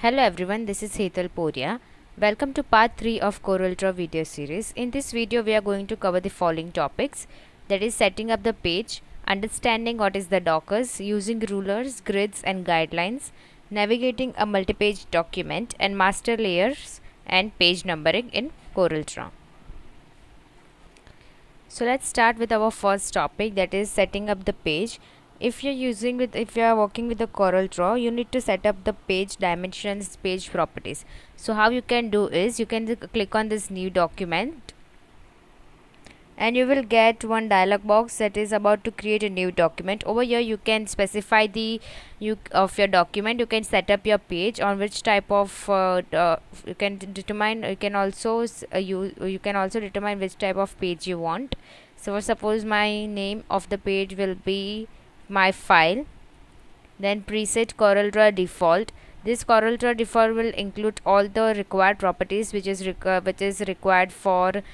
Hello everyone, this is Hetal Poria. Welcome to part 3 of CorelDRAW video series. In this video, we are going to cover the following topics, that is setting up the page, understanding what is the dockers, using rulers, grids and guidelines, navigating a multi-page document, and master layers and page numbering in CorelDRAW. So let's start with our first topic, that is setting up the page. If you are working with the CorelDRAW, you need to set up the page dimensions, page properties. So how you can do is, you can click on this new document and you will get one dialog box that is about to create a new document. Over here you can specify the of your document. You can set up your page on which type of you can determine. You can also you can also determine which type of page you want. So suppose my name of the page will be my file, then preset CorelDRAW default. This CorelDRAW default will include all the required properties which is required for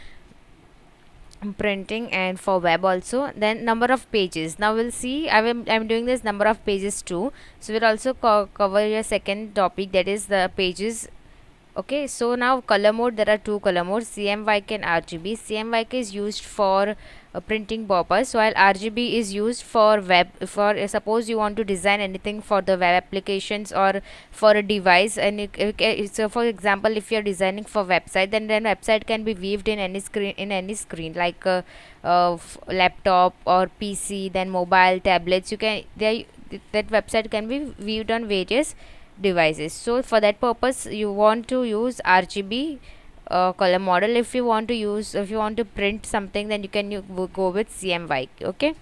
printing and for web also. Then number of pages, now we'll see. I'm doing this number of pages too, so we'll also cover a second topic, that is the pages. Okay, so now color mode, there are two color modes, CMYK and RGB. CMYK is used for printing purpose, while RGB is used for web. For suppose you want to design anything for the web applications or for a device, and so for example, if you're designing for website, then website can be viewed in any screen like laptop or PC, then mobile, tablets. You can that website can be viewed on various devices. So for that purpose you want to use RGB color model. If you want to print something, then you can go with CMYK. Okay,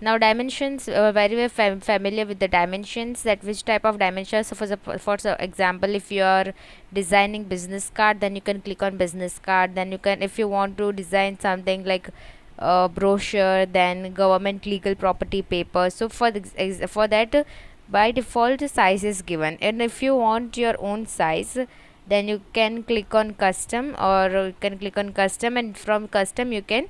now dimensions, very well familiar with the dimensions, that which type of dimensions. So for example, if you are designing business card, then you can click on business card. Then you can, if you want to design something like brochure, then government legal property paper. So for that, by default size is given, and if you want your own size, then you can click on custom, and from custom you can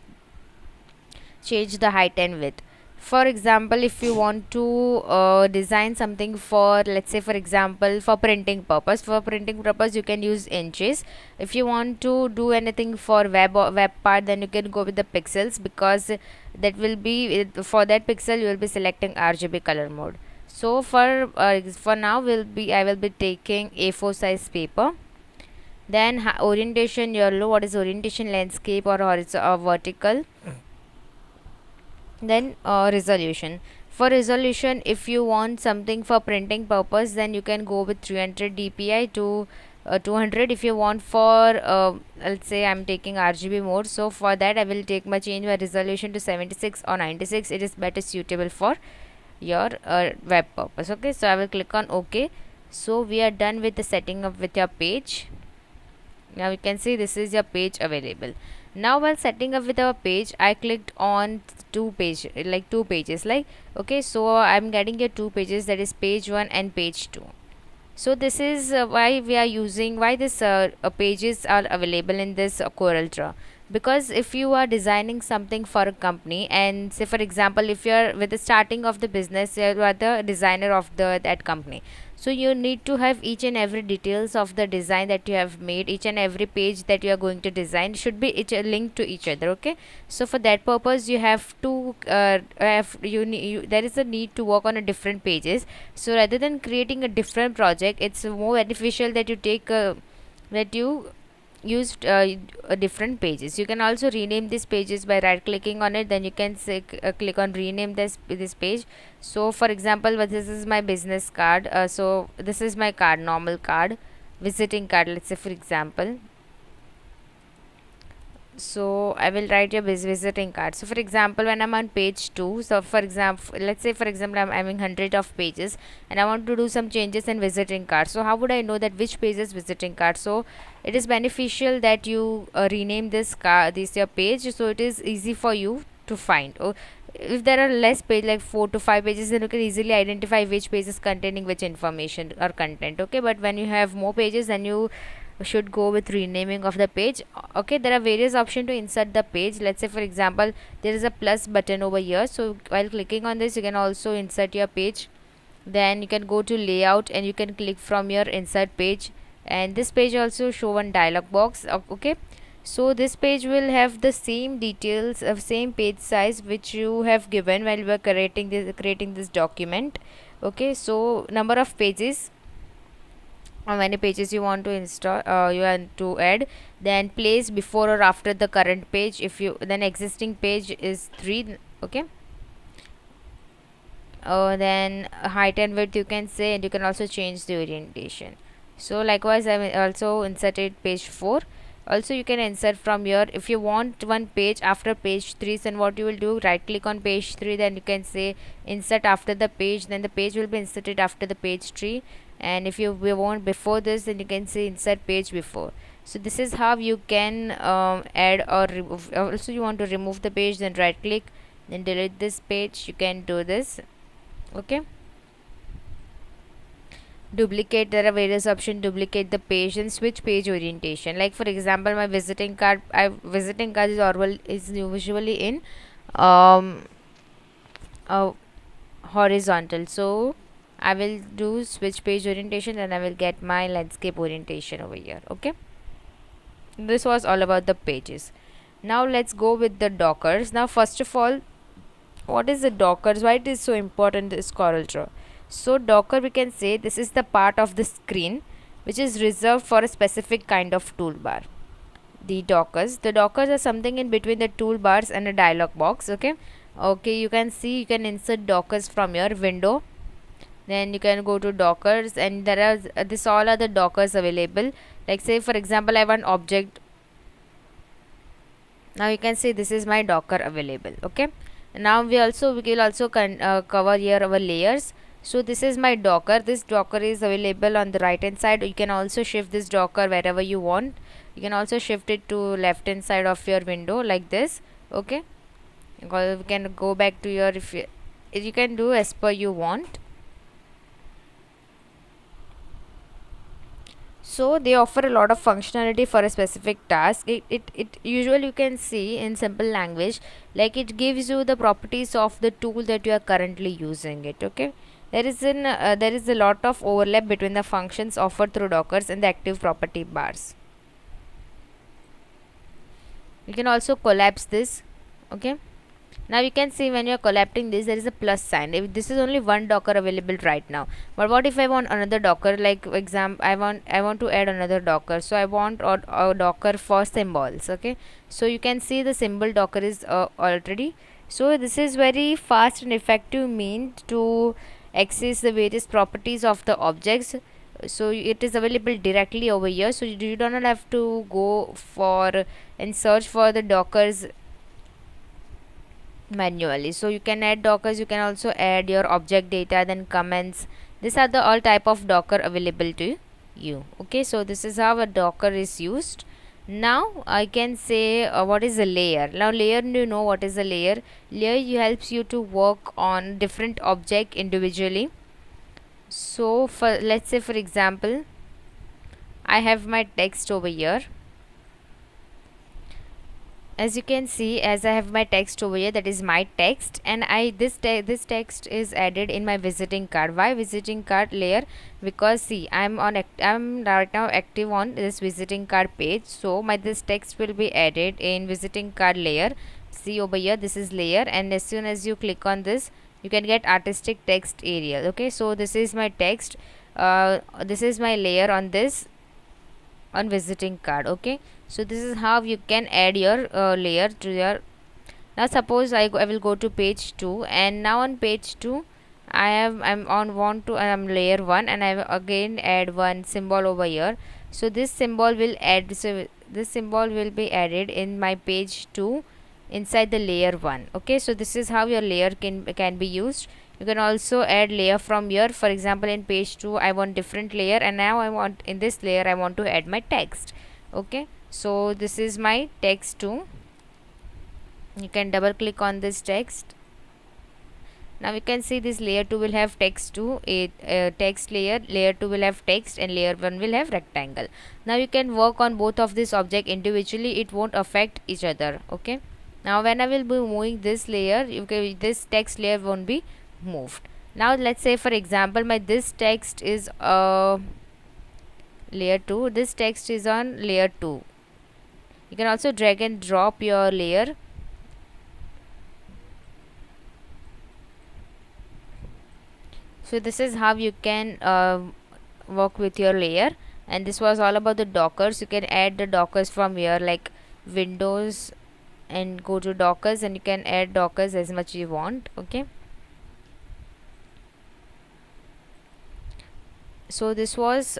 change the height and width. For example, if you want to design something for, let's say for example, for printing purpose, you can use inches. If you want to do anything for web part, then you can go with the pixels, because that will be for that pixel you will be selecting RGB color mode. So for now I will be taking A4 size paper. Then orientation yellow, what is orientation, landscape or horizontal or vertical. Then resolution, for resolution, if you want something for printing purpose, then you can go with 300 dpi to 200. If you want for let's say I'm taking RGB mode, so for that I will change my resolution to 76 or 96. It is better suitable for your web purpose. Okay, so I will click on OK. So we are done with the setting up with your page. Now you can see this is your page available. Now while setting up with our page, I clicked on two pages, like okay, so I'm getting your two pages, that is page 1 and page 2. So this is why this pages are available in this CorelDRAW. Because if you are designing something for a company, and say for example, if you are with the starting of the business, you are the designer of that company, so you need to have each and every details of the design that you have made. Each and every page that you are going to design should be linked to each other. Okay, so for that purpose you have to there is a need to work on a different pages. So rather than creating a different project, it's more beneficial that you take that you used different pages. You can also rename these pages by right clicking on it, then you can say click on rename this page. So for example, this is my business card, so this is my card, normal card, visiting card, let's say for example. So I will write your visiting card. So for example, when I'm on page 2, so for example, let's say for example I'm having 100 of pages and I want to do some changes in visiting card. So how would I know that which page is visiting card? So it is beneficial that you rename this your page, so it is easy for you to find. Or if there are less page, like 4 to 5 pages, then you can easily identify which page is containing which information or content. Okay, but when you have more pages, then you should go with renaming of the page. Okay, there are various options to insert the page. Let's say for example, there is a plus button over here, so while clicking on this you can also insert your page Then you can go to layout and you can click from your insert page, and this page also show one dialog box. Okay, so this page will have the same details of same page size which you have given while you were creating this document. Okay, so number of pages, how many pages you want to install, you want to add, then place before or after the current page. If you then existing page is 3. Okay, then height and width you can say, and you can also change the orientation. So likewise I will also inserted page 4. Also you can insert from here if you want one page after page 3. Then what you will do, right click on page 3, then you can say insert after the page, then the page will be inserted after the page 3. And if you want before this, then you can say insert page before. So this is how you can add or remove. Also you want to remove the page, then right click, then delete this page, you can do this. Okay, duplicate, there are various options, duplicate the page and switch page orientation. Like for example, my visiting card is usually in um uh, horizontal, so I will do switch page orientation and I will get my landscape orientation over here. Okay, this was all about the pages. Now let's go with the dockers. Now first of all, what is the dockers, why it is so important, this CorelDRAW? So docker, we can say this is the part of the screen which is reserved for a specific kind of toolbar. The dockers are something in between the toolbars and a dialog box. Okay, you can see you can insert dockers from your window. Then you can go to dockers, and there are this all are the dockers available. Like say for example, I want object. Now you can see this is my docker available. Okay, now we will also cover here our layers. So this is my docker. This docker is available on the right hand side. You can also shift this docker wherever you want. You can also shift it to left hand side of your window like this. Okay, we can go back to your, if you can do as per you want. So they offer a lot of functionality for a specific task. It usually, you can see in simple language, like it gives you the properties of the tool that you are currently using it. Okay, there is a lot of overlap between the functions offered through dockers and the active property bars. You can also collapse this. Okay, now you can see when you are collapsing this, there is a plus sign. If this is only one docker available right now, but what if I want another docker? Like I want to add another docker, so I want a docker for symbols. Okay, so you can see the symbol docker is already. So this is very fast and effective means to access the various properties of the objects. So it is available directly over here, so you do not have to go for and search for the dockers manually. So you can add dockers, you can also add your object data, then comments. These are the all type of docker available to you. Okay, so this is how a docker is used. Now I can say what is a layer. Now layer, do you know what is a layer? Layer helps you to work on different object individually. So for, let's say for example, I have my text over here. As you can see, as I have my text over here, that is my text, and this text is added in my visiting card. Why visiting card layer? Because see, I'm right now active on this visiting card page, so this text will be added in visiting card layer. See over here, this is layer, and as soon as you click on this, you can get artistic text area. Okay, so this is my text, this is my layer on this, on visiting card. Okay, so this is how you can add your layer to your. Now suppose I will go to page 2, and now on page 2 I'm on want to, I'm layer 1, and I will again add one symbol over here. So this symbol will add, so this symbol will be added in my page 2 inside the layer 1. Okay, so this is how your layer can be used. You can also add layer from here. For example, in page 2 I want different layer, and now I want, in this layer I want to add my text. Okay, so this is my text 2. You can double click on this text. Now you can see this layer 2 will have text 2, a text layer 2 will have text, and layer 1 will have rectangle. Now you can work on both of this object individually, it won't affect each other. Okay, now when I will be moving this layer, this text layer won't be moved. Now let's say for example my this text is layer 2, this text is on layer 2. You can also drag and drop your layer. So this is how you can work with your layer. And this was all about the dockers. You can add the dockers from here, like Windows, and go to dockers, and you can add dockers as much you want. Okay, so this was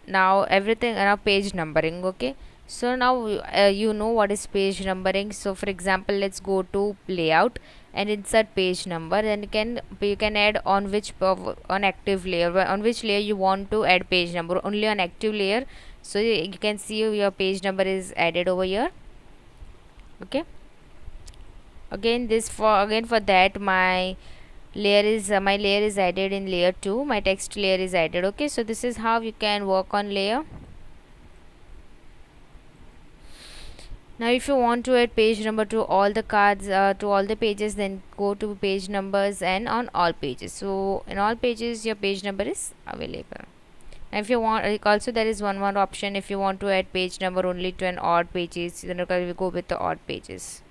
now everything around page numbering. Okay, so now you know what is page numbering. So for example, let's go to layout and insert page number, and you can add on which on active layer, on which layer you want to add page number, only on active layer. So you can see your page number is added over here. Okay, again for that my layer is added in layer 2, my text layer is added. Okay, so this is how you can work on layer. Now if you want to add page number to all the cards, to all the pages, then go to page numbers and on all pages. So in all pages your page number is available. And if you want, also there is one more option. If you want to add page number only to an odd pages, then we go with the odd pages.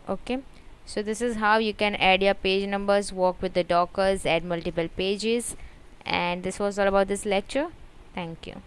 Okay, so this is how you can add your page numbers, work with the dockers, add multiple pages. And this was all about this lecture. Thank you.